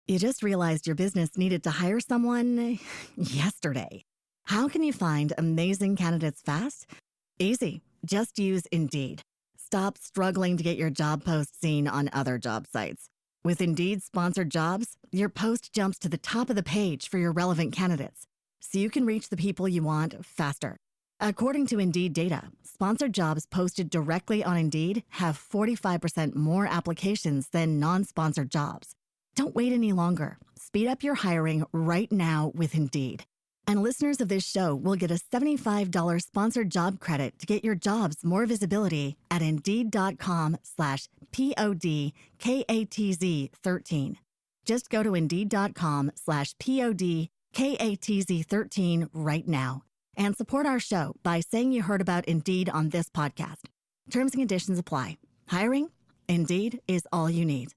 You just realized your business needed to hire someone yesterday. How can you find amazing candidates fast? Easy. Just use Indeed. Stop struggling to get your job post seen on other job sites. With Indeed sponsored jobs, your post jumps to the top of the page for your relevant candidates, so you can reach the people you want faster. According to Indeed data, sponsored jobs posted directly on Indeed have 45% more applications than non-sponsored jobs. Don't wait any longer. Speed up your hiring right now with Indeed. And listeners of this show will get a $75 sponsored job credit to get your jobs more visibility at Indeed.com/PODKATZ13. Just go to Indeed.com/PODKATZ13 right now and support our show by saying you heard about Indeed on this podcast. Terms and conditions apply. Hiring? Indeed is all you need.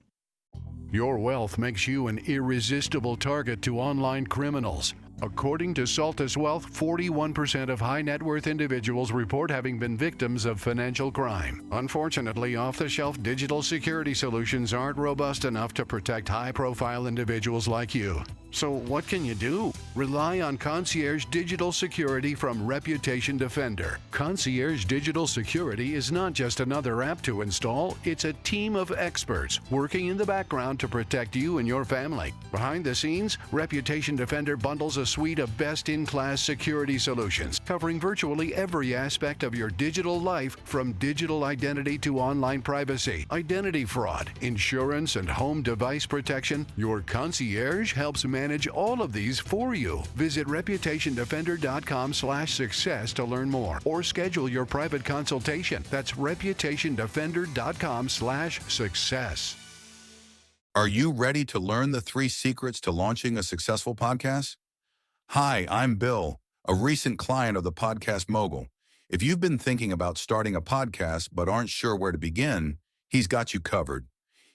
Your wealth makes you an irresistible target to online criminals. According to Saltus Wealth, 41% of high net worth individuals report having been victims of financial crime. Unfortunately, off-the-shelf digital security solutions aren't robust enough to protect high-profile individuals like you. So what can you do? Rely on Concierge Digital Security from Reputation Defender. Concierge Digital Security is not just another app to install, it's a team of experts working in the background to protect you and your family. Behind the scenes, Reputation Defender bundles a suite of best-in-class security solutions, covering virtually every aspect of your digital life, from digital identity to online privacy, identity fraud, insurance, and home device protection. Your concierge helps manage all of these for you. Visit reputationdefender.com/success to learn more or schedule your private consultation. That's reputationdefender.com/success. Are you ready to learn the 3 secrets to launching a successful podcast? Hi, I'm Bill, a recent client of the Podcast Mogul. If you've been thinking about starting a podcast but aren't sure where to begin, he's got you covered.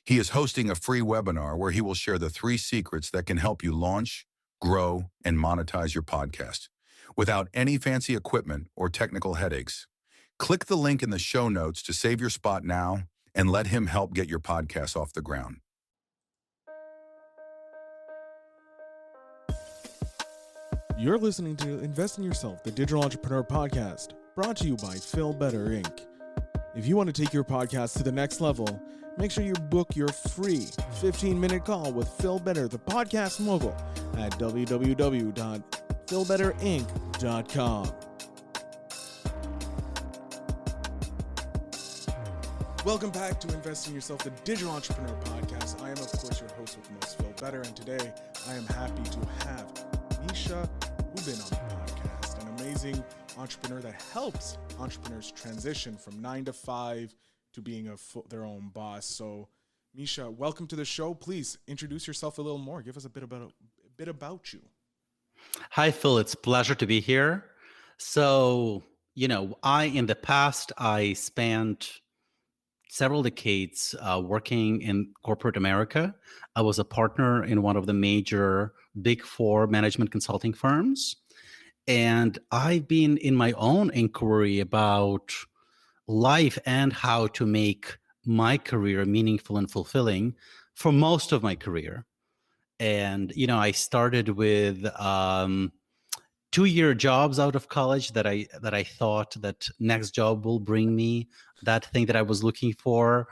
He is hosting a free webinar where he will share the 3 secrets that can help you launch, grow, and monetize your podcast without any fancy equipment or technical headaches. Click the link in the show notes to save your spot now and let him help get your podcast off the ground. You're listening to Invest in Yourself, the Digital Entrepreneur Podcast, brought to you by Phil Better, Inc. If you want to take your podcast to the next level, make sure you book your free 15-minute call with Phil Better, the Podcast Mogul, at www.philbetterinc.com. Welcome back to Invest in Yourself, the Digital Entrepreneur Podcast. I am, of course, your host with the most, Phil Better, and today I am happy to have Misha Rubin on the podcast, an amazing entrepreneur that helps entrepreneurs transition from 9 to 5 to being their own boss. So, Misha, welcome to the show. Please introduce yourself a little more. Give us a bit about you. Hi, Phil. It's a pleasure to be here. So, in the past, I spent several decades working in corporate America. I was a partner in one of the major Big 4 management consulting firms. And I've been in my own inquiry about life and how to make my career meaningful and fulfilling for most of my career. And, I started with 2-year jobs out of college that I thought that next job will bring me that thing that I was looking for.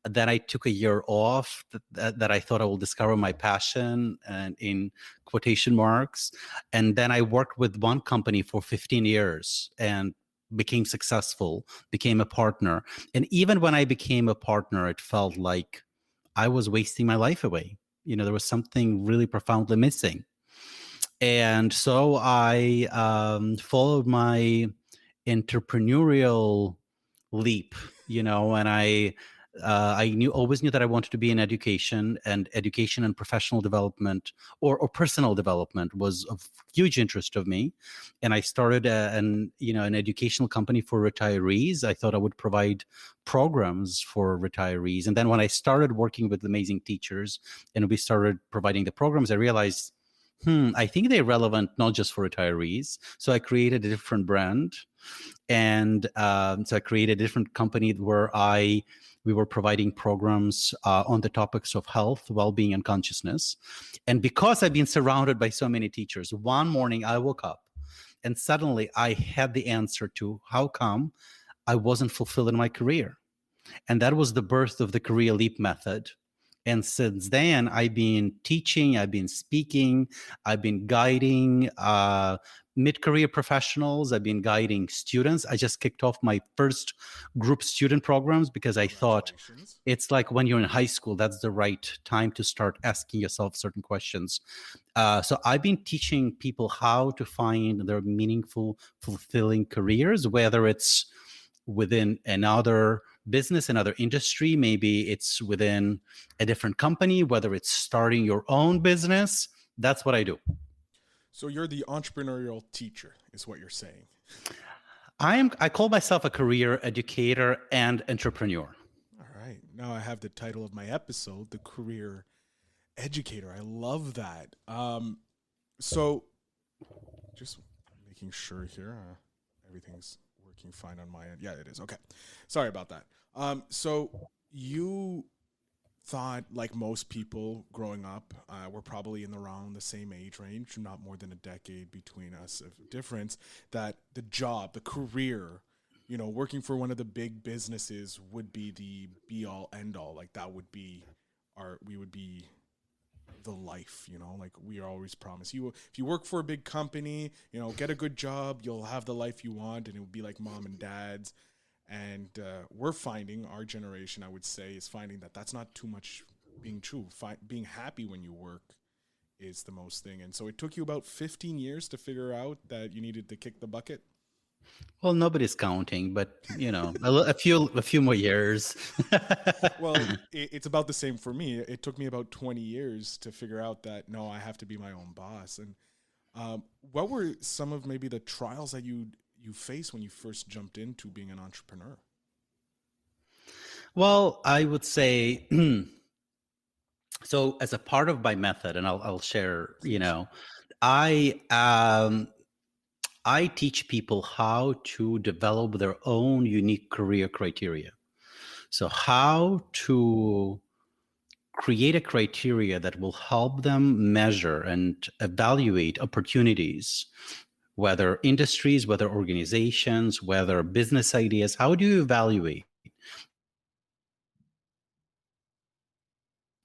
Then I took a year off that I thought I will discover my passion, and in quotation marks. And then I worked with one company for 15 years and became successful, became a partner. And even when I became a partner, it felt like I was wasting my life away. There was something really profoundly missing. And so I followed my entrepreneurial leap, and I always knew that I wanted to be in education and professional development or personal development was of huge interest of me. And I started an educational company for retirees. I thought I would provide programs for retirees. And then when I started working with amazing teachers and we started providing the programs, I realized, I think they're relevant not just for retirees. So I created a different brand, and so I created a different company where we were providing programs on the topics of health, well-being, and consciousness. And because I've been surrounded by so many teachers, one morning I woke up and suddenly I had the answer to how come I wasn't fulfilled in my career. And that was the birth of the career leap method. And since then, I've been teaching, I've been speaking, I've been guiding mid-career professionals, I've been guiding students. I just kicked off my first group student programs because I thought Congratulations. it's like when you're in high school, that's the right time to start asking yourself certain questions. So I've been teaching people how to find their meaningful, fulfilling careers, whether it's within another business, another industry, maybe it's within a different company, whether it's starting your own business. That's what I do. So you're the entrepreneurial teacher, is what you're saying. I call myself a career educator and entrepreneur. All right. Now I have the title of my episode, The Career Educator. I love that. So just making sure here, everything's working fine on my end. Yeah, it is. Okay. Sorry about that. So you thought, like most people growing up, we're probably in around the same age range, not more than a decade between us of difference, that the job, the career, working for one of the big businesses would be the be all end all. Like that would be we would be the life, like we are always promised you, if you work for a big company, get a good job, you'll have the life you want, and it will be like mom and dad's. And we're finding, our generation, I would say, is finding that that's not too much being true. Being happy when you work is the most thing. And so it took you about 15 years to figure out that you needed to kick the bucket. Well, nobody's counting, but a few more years. Well, it's about the same for me. It took me about 20 years to figure out that, no, I have to be my own boss. And what were some of maybe the trials that you faced when you first jumped into being an entrepreneur? Well, I would say, so as a part of my method, and I'll share, I teach people how to develop their own unique career criteria. So how to create a criteria that will help them measure and evaluate opportunities, whether industries, whether organizations, whether business ideas. How do you evaluate?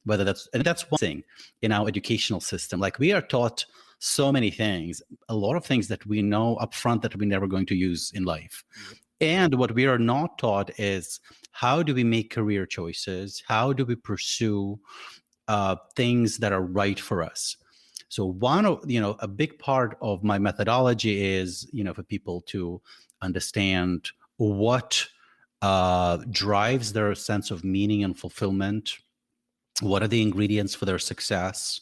That's one thing in our educational system. Like we are taught so many things, a lot of things that we know upfront that we're never going to use in life. Yep. And what we are not taught is how do we make career choices? How do we pursue things that are right for us? So a big part of my methodology is, for people to understand what drives their sense of meaning and fulfillment. What are the ingredients for their success?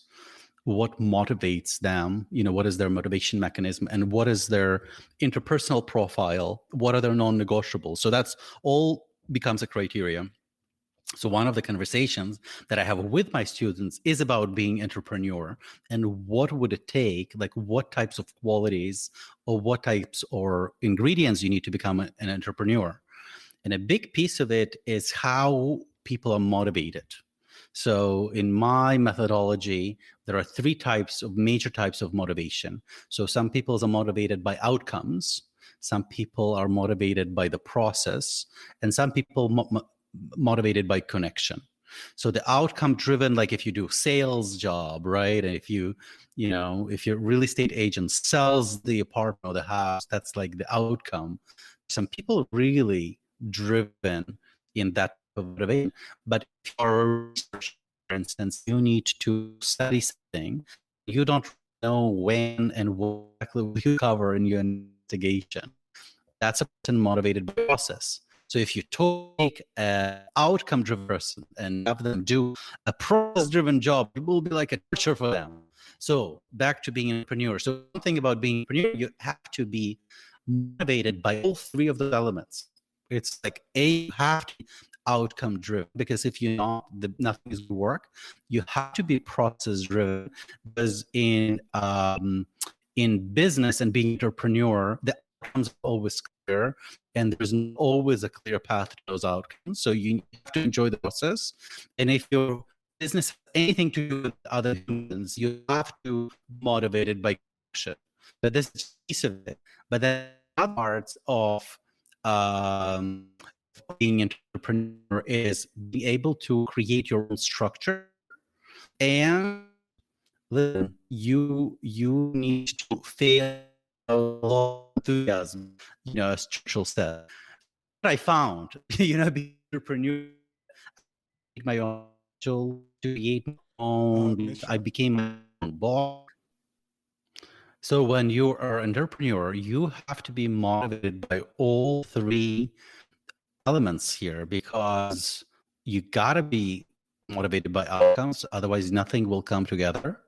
What motivates them? What is their motivation mechanism? And what is their interpersonal profile? What are their non-negotiables? So that's all becomes a criteria. So one of the conversations that I have with my students is about being entrepreneur and what would it take, like what types of qualities or what types or ingredients you need to become an entrepreneur. And a big piece of it is how people are motivated. So in my methodology, there are three major types of motivation. So some people are motivated by outcomes, some people are motivated by the process, and some people motivated by connection. So the outcome driven, like if you do sales job, right? And if your real estate agent sells the apartment or the house, that's like the outcome. Some people really driven in that motivation. But for research, for instance, you need to study something. You don't know when and what exactly will you cover in your investigation. That's a person motivated by process. So if you take an outcome-driven person and have them do a process-driven job, it will be like a torture for them. So back to being an entrepreneur. So one thing about being an entrepreneur, you have to be motivated by all three of those elements. It's like you have to be outcome driven, because if you're not, nothing is going to work. You have to be process driven, because in business and being entrepreneur, the outcomes are always clear, and there's always a clear path to those outcomes. So you have to enjoy the process. And if your business has anything to do with other humans, you have to be motivated by passion. But this is a piece of it. But then other parts of being an entrepreneur is being able to create your own structure. And listen, you need to fail a lot of enthusiasm, as Churchill said. What I found, being an entrepreneur, my own to create my own. Misha, I became my own boss. So when you are an entrepreneur, you have to be motivated by all three elements here, because you gotta be motivated by outcomes, otherwise nothing will come together.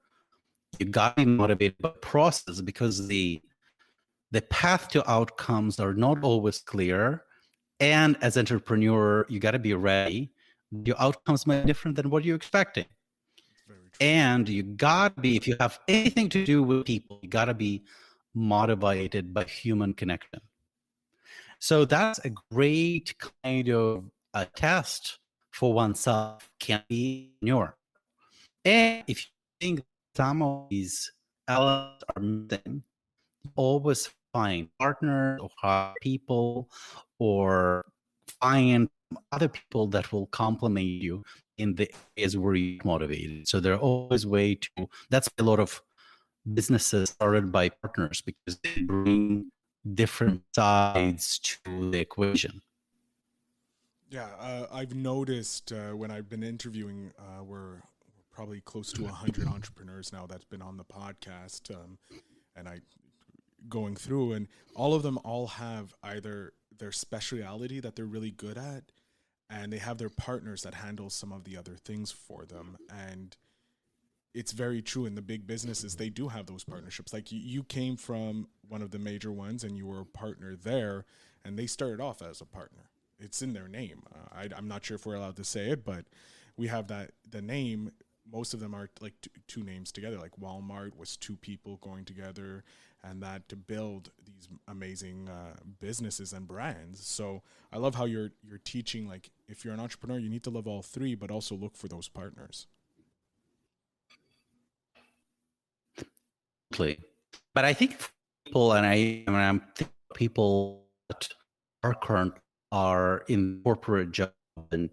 You gotta be motivated by process, because the path to outcomes are not always clear. And as an entrepreneur, you gotta be ready. Your outcomes might be different than what you're expecting. very true. And you gotta be, if you have anything to do with people, you gotta be motivated by human connection. So that's a great kind of a test for oneself. Can be entrepreneur. And if you think some of these elements are missing, you always find partners or hire people or find other people that will complement you in the areas where you're motivated. So there are always ways to, that's a lot of businesses started by partners, because they bring different sides to the equation. Yeah, I've noticed when I've been interviewing, we're probably close to 100 entrepreneurs now that's been on the podcast, and I going through, and all of them all have either their speciality that they're really good at, and they have their partners that handle some of the other things for them. And it's very true in the big businesses, they do have those partnerships. Like you came from one of the major ones and you were a partner there, and they started off as a partner. It's in their name. I'm not sure if we're allowed to say it, but we have that, the name, most of them are like two names together. Like Walmart was two people going together, and that to build these amazing businesses and brands. So I love how you're teaching, like, if you're an entrepreneur, you need to love all three, but also look for those partners. But I think people, and I'm thinking people that are current are in corporate job and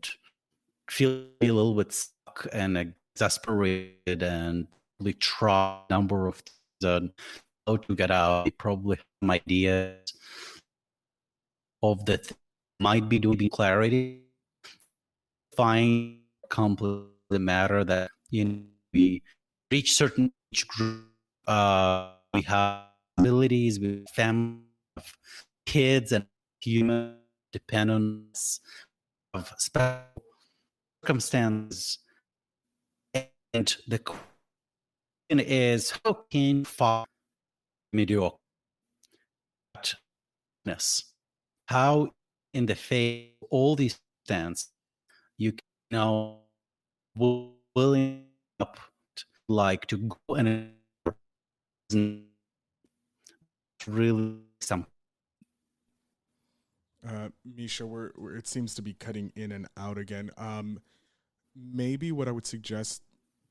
feel a little bit stuck and exasperated, and probably try a number of things on how to get out. They probably have some ideas of that might be doing clarity. Find completely the matter that we reach certain age group. We have abilities, we have family, we have kids, and human dependence of special circumstances. And the question is, how can you find mediocre? How, in the face of all these stands, you can now willing up, like, to go and really something. Misha, it seems to be cutting in and out again. Maybe what I would suggest,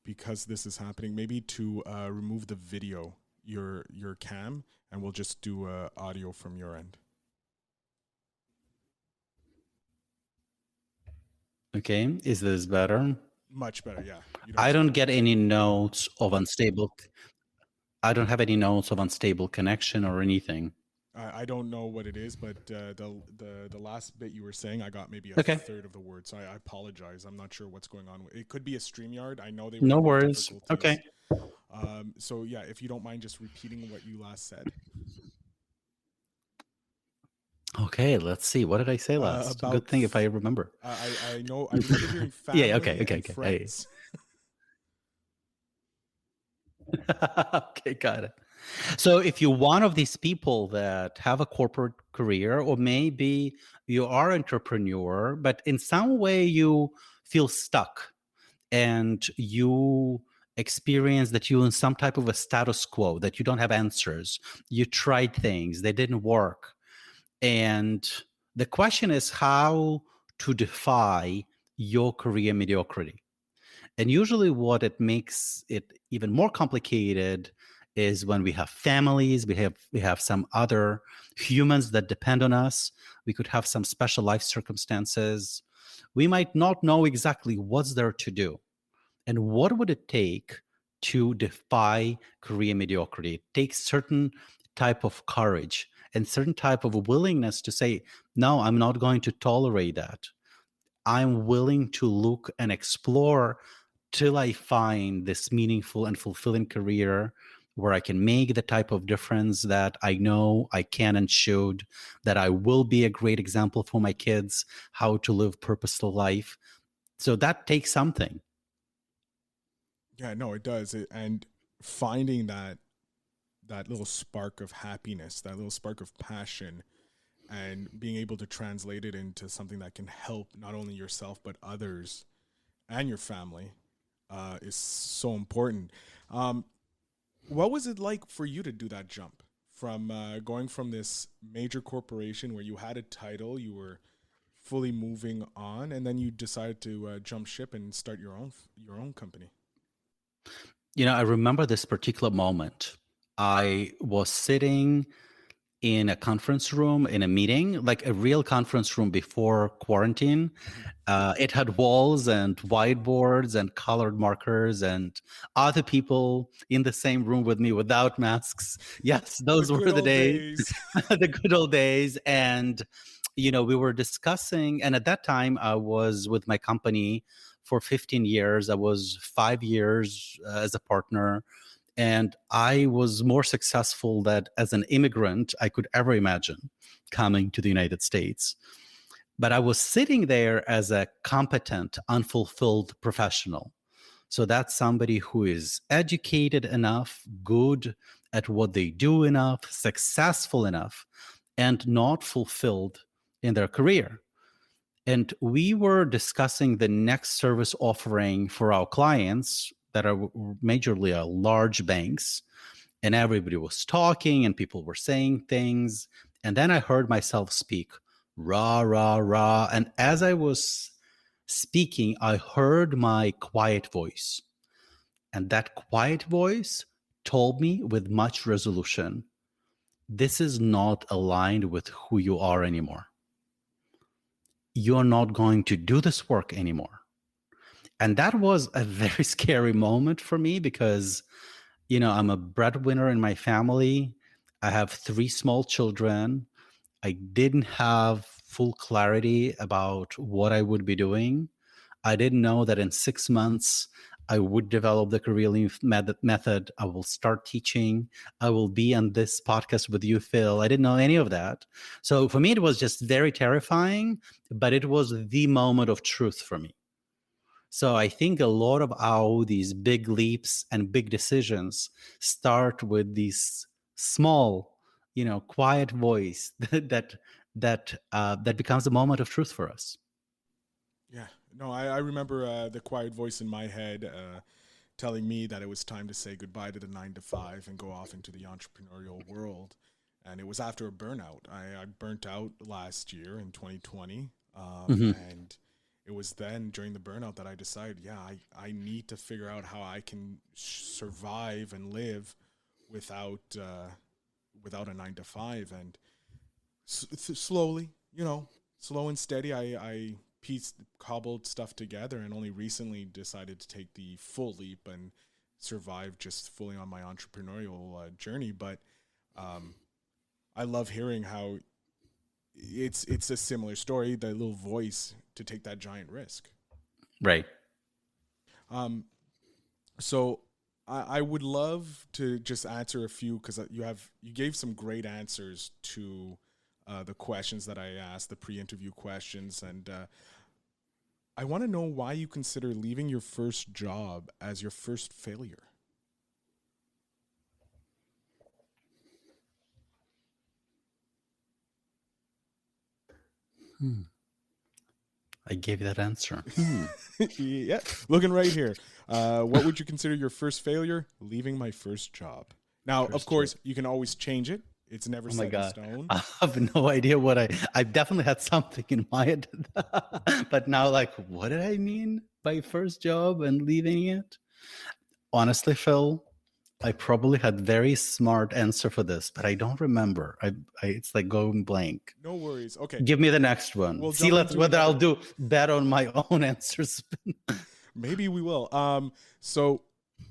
because this is happening, maybe to remove the video, your cam, and we'll just do audio from your end. Okay, is this better? Much better, yeah. I don't get any notes of unstable. I don't have any notes of unstable connection or anything. I don't know what it is, but the last bit you were saying, I got maybe a third of the word. So I apologize. I'm not sure what's going on. It could be a StreamYard. I know they were no worries. Okay. So yeah, if you don't mind just repeating what you last said. Okay, let's see. What did I say last? Good thing if I remember. I know. I remember hearing family. Yeah. Okay. Friends. Okay, got it. So if you're one of these people that have a corporate career, or maybe you are an entrepreneur, but in some way you feel stuck and you experience that you're in some type of a status quo, that you don't have answers. You tried things, they didn't work. And the question is how to defy your career mediocrity. And usually, what it makes it even more complicated is when we have families, we have some other humans that depend on us. We could have some special life circumstances. We might not know exactly what's there to do. And what would it take to defy career mediocrity? It takes certain type of courage and certain type of willingness to say, no, I'm not going to tolerate that. I'm willing to look and explore till I find this meaningful and fulfilling career where I can make the type of difference that I know I can and should, that I will be a great example for my kids, how to live purposeful life. So that takes something. Yeah, no, it does. And finding that little spark of happiness, that little spark of passion, and being able to translate it into something that can help not only yourself but others and your family is so important. Um, what was it like for you to do that jump from going from this major corporation where you had a title, you were fully moving on, and then you decided to jump ship and start your own company? I remember this particular moment. I was sitting in a conference room in a meeting, like a real conference room before quarantine. It had walls and whiteboards and colored markers and other people in the same room with me without masks. Yes, The those good were the old days, days. the good old days. And, we were discussing, and at that time I was with my company for 15 years. I was 5 years as a partner, and I was more successful than as an immigrant I could ever imagine coming to the United States. But I was sitting there as a competent, unfulfilled professional. So that's somebody who is educated enough, good at what they do enough, successful enough, and not fulfilled in their career. And we were discussing the next service offering for our clients that are majorly large banks. And everybody was talking and people were saying things. And then I heard myself speak, rah, rah, rah. And as I was speaking, I heard my quiet voice. And that quiet voice told me with much resolution, this is not aligned with who you are anymore. You're not going to do this work anymore. And that was a very scary moment for me because, I'm a breadwinner in my family. I have 3 small children. I didn't have full clarity about what I would be doing. I didn't know that in 6 months I would develop the career leaf method. I will start teaching. I will be on this podcast with you, Phil. I didn't know any of that. So for me, it was just very terrifying, but it was the moment of truth for me. So I think a lot of these big leaps and big decisions start with these small, quiet voice that becomes a moment of truth for us. Yeah, no, I remember the quiet voice in my head telling me that it was time to say goodbye to the 9 to 5 and go off into the entrepreneurial world. And it was after a burnout. I burnt out last year in 2020. Mhm. And it was then during the burnout that I decided, yeah, I need to figure out how I can survive and live without without a 9 to 5. And slowly, slow and steady, I cobbled stuff together, and only recently decided to take the full leap and survive just fully on my entrepreneurial journey. But um, I love hearing how it's a similar story, the little voice to take that giant risk. Right. Um, so I would love to just answer a few, because you gave some great answers to the questions that I asked, the pre-interview questions, and I want to know why you consider leaving your first job as your first failure. I gave you that answer. Yeah, looking right here. What would you consider your first failure? Leaving my first job. Now, of First course, you can always change it. It's never Oh my set in God. stone. I have no idea what I definitely had something in mind. But now, like, what did I mean by first job and leaving it? Honestly, Phil, I probably had very smart answer for this, but I don't remember. It's like going blank. No worries. Okay. Give me the next one. We'll See, jump into whether I'll another- do better on my own answers. Maybe we will. So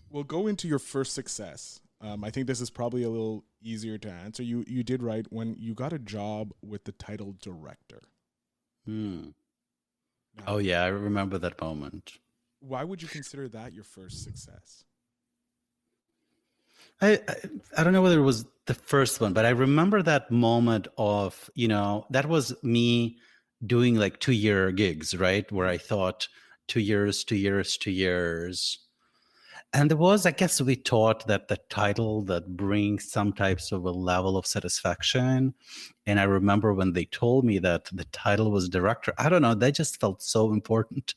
we'll go into your first success. I think this is probably a little easier to answer. You did right when you got a job with the title director. Now, Now, oh yeah, I remember that moment. why would you consider that your first success? I don't know whether it was the first one, but I remember that moment of, that was me doing like 2-year gigs, right? Where I thought 2 years, 2 years, 2 years. And there was, I guess we taught that the title that brings some types of a level of satisfaction. And I remember when they told me that the title was director, I don't know, that just felt so important.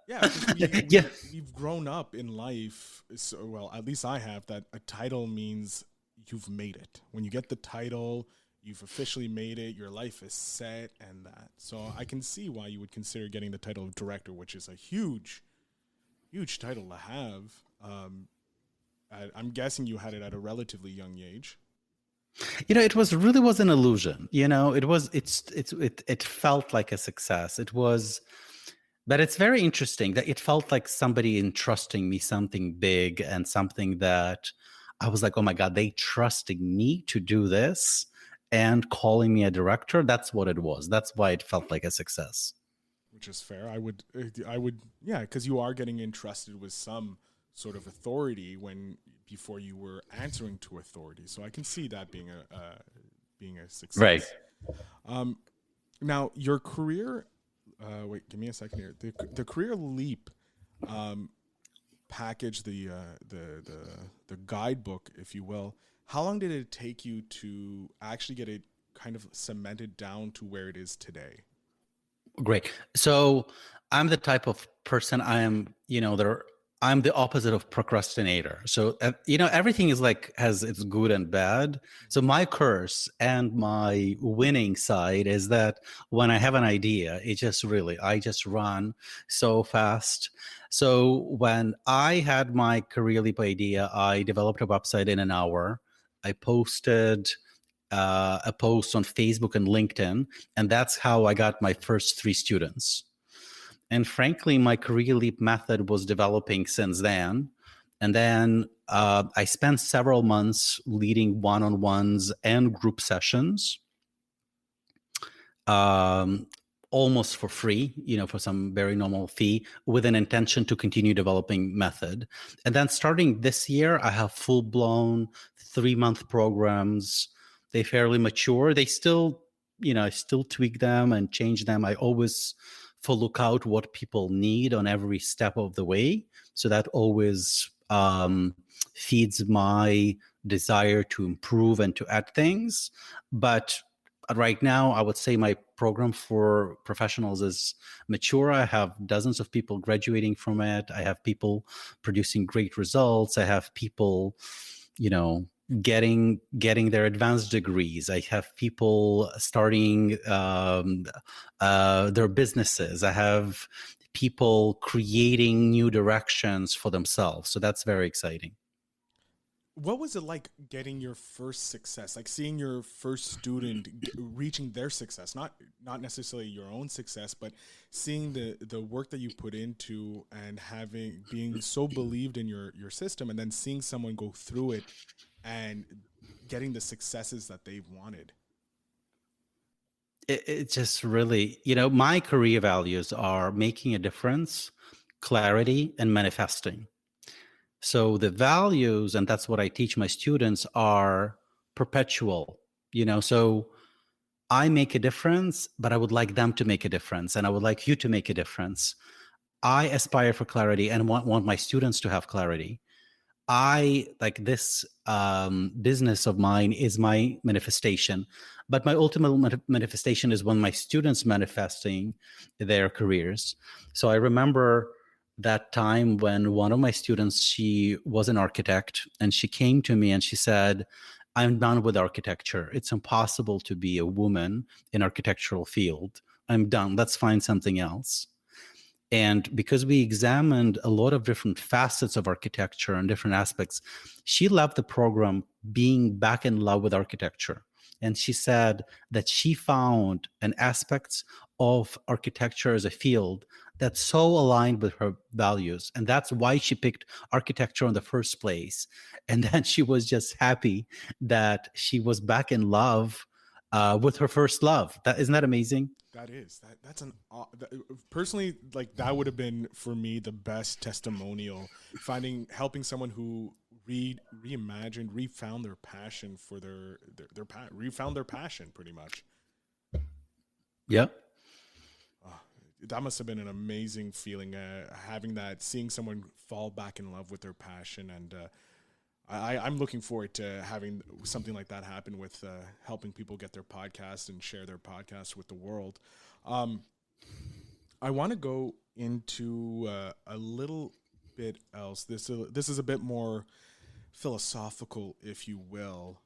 Yeah, 'cause Yeah. we've grown up in life. So, well, at least I have, that a title means you've made it. When you get the title, you've officially made it. Your life is set, and that. So I can see why you would consider getting the title of director, which is a huge title to have. I'm guessing you had it at a relatively young age. It was an illusion. It felt like a success. It was, but it's very interesting that it felt like somebody entrusting me something big and something that I was like, oh my God, they trusting me to do this and calling me a director. That's what it was. That's why it felt like a success. Which is fair. I would, yeah, because you are getting entrusted with some sort of authority before you were answering to authority. So I can see that being a success. Right. Now your career. Wait, give me a second here. The career leap package, the guidebook, if you will. How long did it take you to actually get it kind of cemented down to where it is today? Great. So I'm the type of person I'm the opposite of procrastinator. So, everything is has its good and bad. So my curse and my winning side is that when I have an idea, I just run so fast. So when I had my career leap idea, I developed a website in an hour. I posted a post on Facebook and LinkedIn, and that's how I got my first 3 students. And frankly, my career leap method was developing since then. And then I spent several months leading one-on-ones and group sessions, almost for free, for some very normal fee, with an intention to continue developing method. And then starting this year, I have full-blown 3-month programs. They fairly mature. They still, I still tweak them and change them. I always look out what people need on every step of the way. So that always feeds my desire to improve and to add things. But right now, I would say my program for professionals is mature. I have dozens of people graduating from it. I have people producing great results. I have people, getting their advanced degrees. I have people starting their businesses. I have people creating new directions for themselves. So that's very exciting. What was it like getting your first success, like seeing your first student reaching their success, not necessarily your own success, but seeing the work that you put into and being so believed in your system, and then seeing someone go through it and getting the successes that they've wanted? It just really, my career values are making a difference, clarity, and manifesting. So the values, and that's what I teach my students, are perpetual, so I make a difference, but I would like them to make a difference, and I would like you to make a difference. I aspire for clarity and want my students to have clarity. I like this business of mine is my manifestation, but my ultimate manifestation is when my students manifesting their careers. So I remember that time when one of my students, she was an architect, and she came to me and she said, I'm done with architecture. It's impossible to be a woman in architectural field. I'm done. Let's find something else. And because we examined a lot of different facets of architecture and different aspects, she left the program being back in love with architecture. And she said that she found an aspects of architecture as a field that's so aligned with her values. And that's why she picked architecture in the first place. And then she was just happy that she was back in love with her first love. Isn't that amazing? That's an personally, like, that would have been for me the best testimonial, helping someone who reimagined, refound their passion for refound their passion pretty much. Yeah. That must have been an amazing feeling, seeing someone fall back in love with their passion. And I'm looking forward to having something like that happen with helping people get their podcast and share their podcast with the world. I want to go into a little bit else. This is a bit more philosophical, if you will.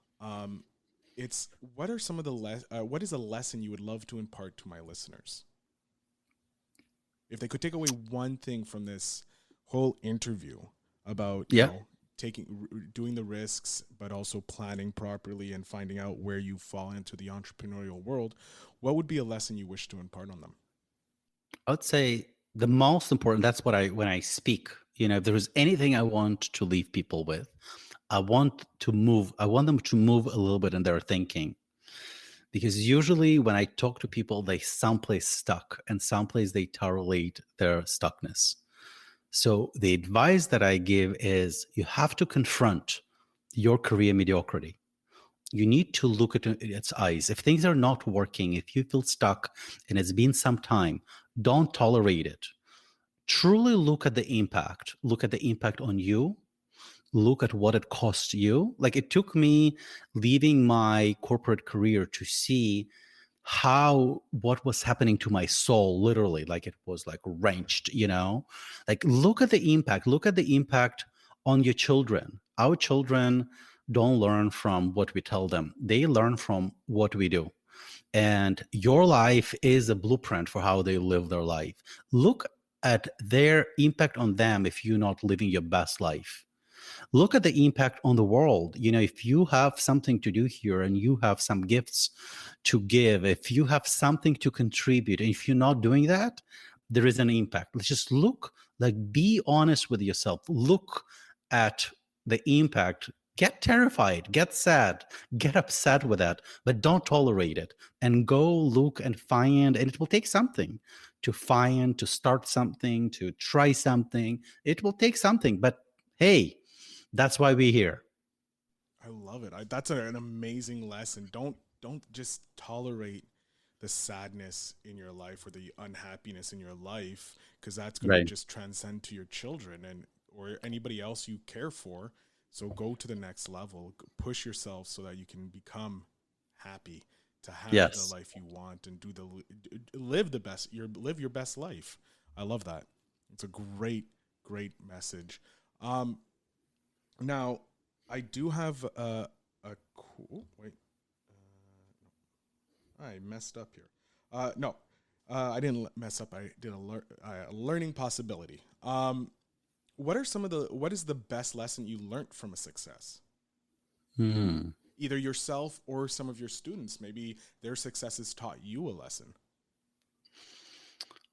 It's what are some of what is a lesson you would love to impart to my listeners? If they could take away one thing from this whole interview about doing the risks, but also planning properly and finding out where you fall into the entrepreneurial world, what would be a lesson you wish to impart on them? I would say the most important, that's what when I speak, if there is anything I want to leave people with, I want them to move a little bit in their thinking. Because usually when I talk to people, they someplace stuck, and someplace they tolerate their stuckness. So the advice that I give is you have to confront your career mediocrity. You need to look at its eyes. If things are not working, if you feel stuck and it's been some time, don't tolerate it. Truly look at the impact. Look at the impact on you. Look at what it costs you. Like, it took me leaving my corporate career to see what was happening to my soul, literally. Like, it was like wrenched, like, look at the impact on your children. Our children don't learn from what we tell them. They learn from what we do. And your life is a blueprint for how they live their life. Look at their impact on them if you're not living your best life. Look at the impact on the world. If you have something to do here and you have some gifts to give, if you have something to contribute, and if you're not doing that, there is an impact. Let's just be honest with yourself. Look at the impact. Get terrified, get sad, get upset with that, but don't tolerate it. And go look and find, and it will take something to find, to start something, to try something. It will take something, but hey, that's why we're here. I love it. That's an amazing lesson. Don't just tolerate the sadness in your life or the unhappiness in your life, because that's going to just transcend to your children or anybody else you care for. So go to the next level, push yourself so that you can become happy, to have the life you want and live your best life. I love that. It's a great message. Now, I do have a cool. Wait, I messed up here. No, I didn't mess up. I did a learning possibility. What is the best lesson you learned from a success? Either yourself or some of your students. Maybe their successes taught you a lesson.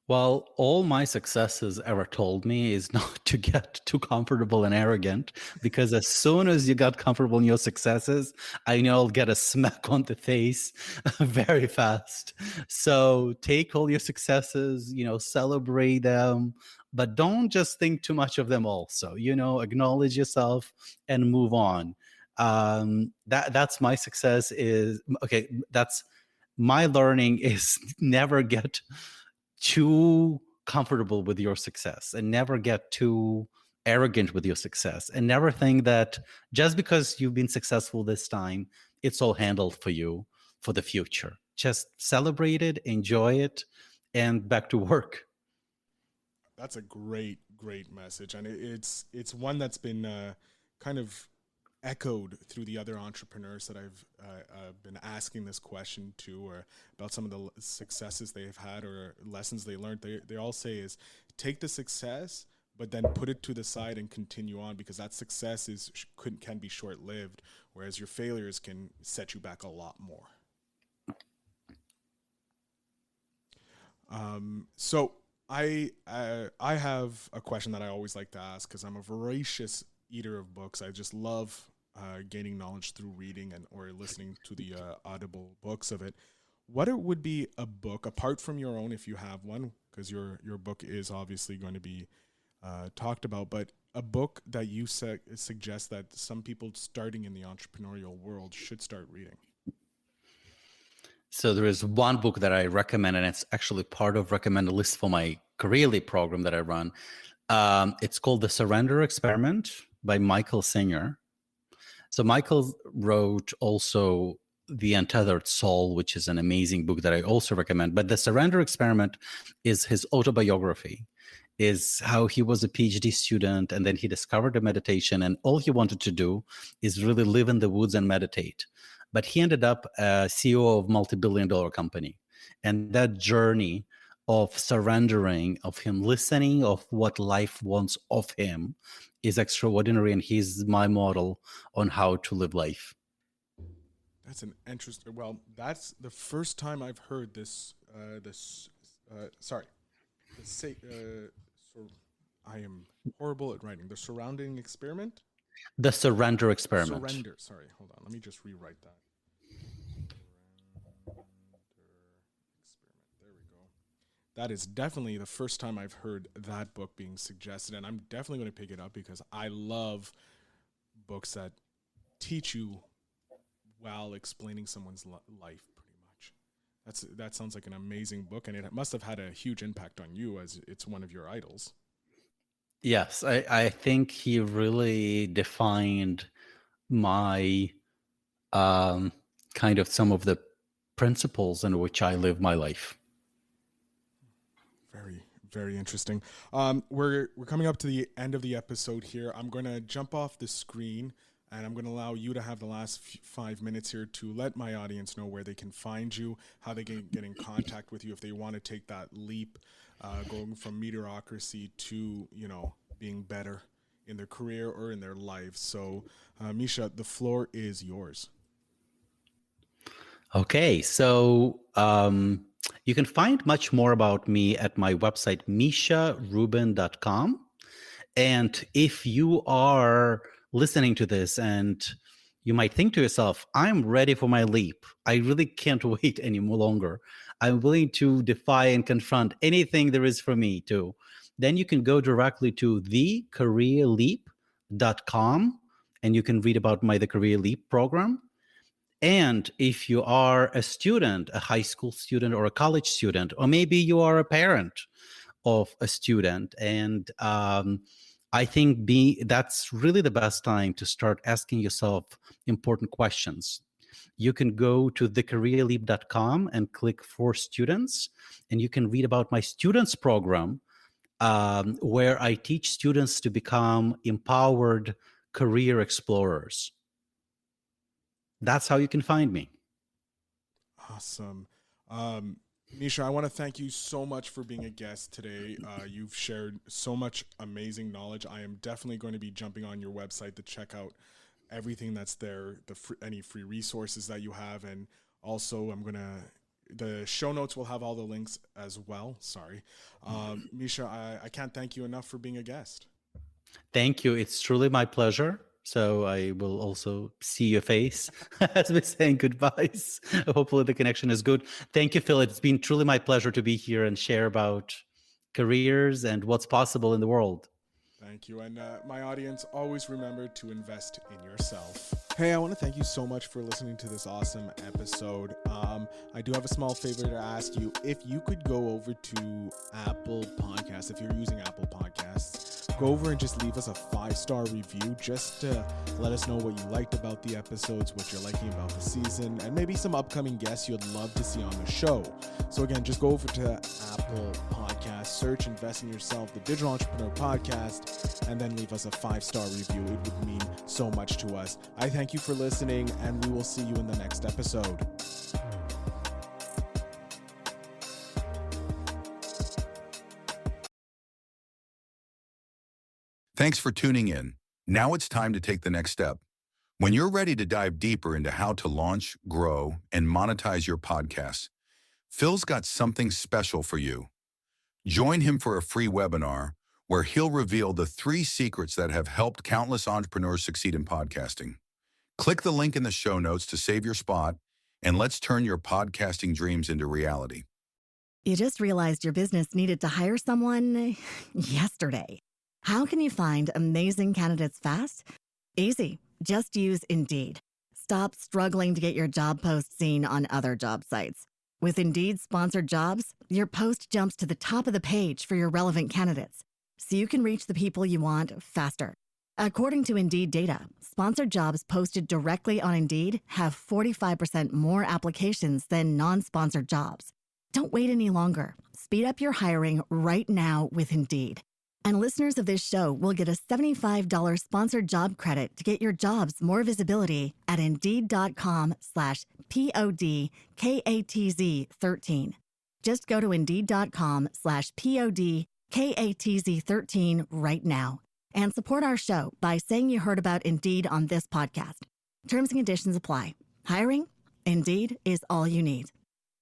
Well, all my successes ever told me is not to get too comfortable and arrogant, because as soon as you got comfortable in your successes, I know I'll get a smack on the face very fast. So take all your successes, celebrate them, but don't just think too much of them also. Acknowledge yourself and move on. That's my success that's my learning is never get too comfortable with your success and never get too arrogant with your success, and never think that just because you've been successful this time, it's all handled for you for the future. Just celebrate it, enjoy it, and back to work. That's a great message, and it's one that's been kind of echoed through the other entrepreneurs that I've been asking this question to, or about some of the successes they've had or lessons they learned. They all say is take the success, but then put it to the side and continue on, because that success can be short lived, whereas your failures can set you back a lot more. So I have a question that I always like to ask, because I'm a voracious eater of books. I just love gaining knowledge through reading or listening to the audible books of it. What would be a book, apart from your own, if you have one, because your book is obviously going to be talked about, but a book that you suggest that some people starting in the entrepreneurial world should start reading? So there is one book that I recommend, and it's actually part of recommended list for my Career Leap program that I run. It's called The Surrender Experiment by Michael Singer. So Michael wrote also The Untethered Soul, which is an amazing book that I also recommend. But The Surrender Experiment is his autobiography, is how he was a PhD student, and then he discovered the meditation, and all he wanted to do is really live in the woods and meditate. But he ended up a CEO of a multi-billion-dollar company. And that journey of surrendering, of him listening of what life wants of him, is extraordinary. And he's my model on how to live life. That's an interesting. Well, that's the first time I've heard this. I am horrible at writing. The surrounding experiment. The Surrender Experiment. Surrender. Sorry, hold on. Let me just rewrite that. Surrender experiment. There we go. That is definitely the first time I've heard that book being suggested, and I'm definitely going to pick it up, because I love books that teach you while explaining someone's life, pretty much. That sounds like an amazing book, and it must have had a huge impact on you, as it's one of your idols. Yes, I think he really defined my kind of some of the principles in which I live my life. Very, very interesting. We're coming up to the end of the episode here. I'm going to jump off the screen, and I'm going to allow you to have the last 5 minutes here to let my audience know where they can find you, how they can get in contact with you if they want to take that leap, going from mediocrity to, being better in their career or in their lives. So, Misha, the floor is yours. Okay, so you can find much more about me at my website, misharubin.com. And if you are listening to this and you might think to yourself, I'm ready for my leap. I really can't wait any longer. I'm willing to defy and confront anything there is for me to. Then you can go directly to thecareerleap.com, and you can read about the Career Leap program. And if you are a student, a high school student or a college student, or maybe you are a parent of a student, and I think that's really the best time to start asking yourself important questions. You can go to thecareerleap.com and click for students, and you can read about my students program, where I teach students to become empowered career explorers. That's how you can find me. Awesome. Misha, I want to thank you so much for being a guest today. You've shared so much amazing knowledge. I am definitely going to be jumping on your website to check out everything that's there, any free resources that you have. And also the show notes will have all the links as well. Sorry. Misha, I can't thank you enough for being a guest. Thank you. It's truly my pleasure. So I will also see your face as we're saying goodbyes. Hopefully the connection is good. Thank you, Phil. It's been truly my pleasure to be here and share about careers and what's possible in the world. Thank you. And my audience, always remember to invest in yourself. Hey, I want to thank you so much for listening to this awesome episode. I do have a small favor to ask you. If you could go over to Apple Podcasts, if you're using Apple Podcasts, go over and just leave us a 5-star review just to let us know what you liked about the episodes, what you're liking about the season, and maybe some upcoming guests you'd love to see on the show. So again, just go over to Apple Podcasts, search Invest in Yourself, the Digital Entrepreneur Podcast, and then leave us a 5-star review. It would mean so much to us. I thank you for listening, and we will see you in the next episode. Thanks for tuning in. Now it's time to take the next step. When you're ready to dive deeper into how to launch, grow, and monetize your podcast, Phil's got something special for you. Join him for a free webinar where he'll reveal the 3 secrets that have helped countless entrepreneurs succeed in podcasting. Click the link in the show notes to save your spot, and let's turn your podcasting dreams into reality. You just realized your business needed to hire someone yesterday. How can you find amazing candidates fast? Easy. Just use Indeed. Stop struggling to get your job post seen on other job sites. With Indeed sponsored jobs, your post jumps to the top of the page for your relevant candidates, so you can reach the people you want faster. According to Indeed data, sponsored jobs posted directly on Indeed have 45% more applications than non-sponsored jobs. Don't wait any longer. Speed up your hiring right now with Indeed. And listeners of this show will get a $75 sponsored job credit to get your jobs more visibility at Indeed.com/PODKATZ13. Just go to Indeed.com/PODKATZ13 right now and support our show by saying you heard about Indeed on this podcast. Terms and conditions apply. Hiring? Indeed is all you need.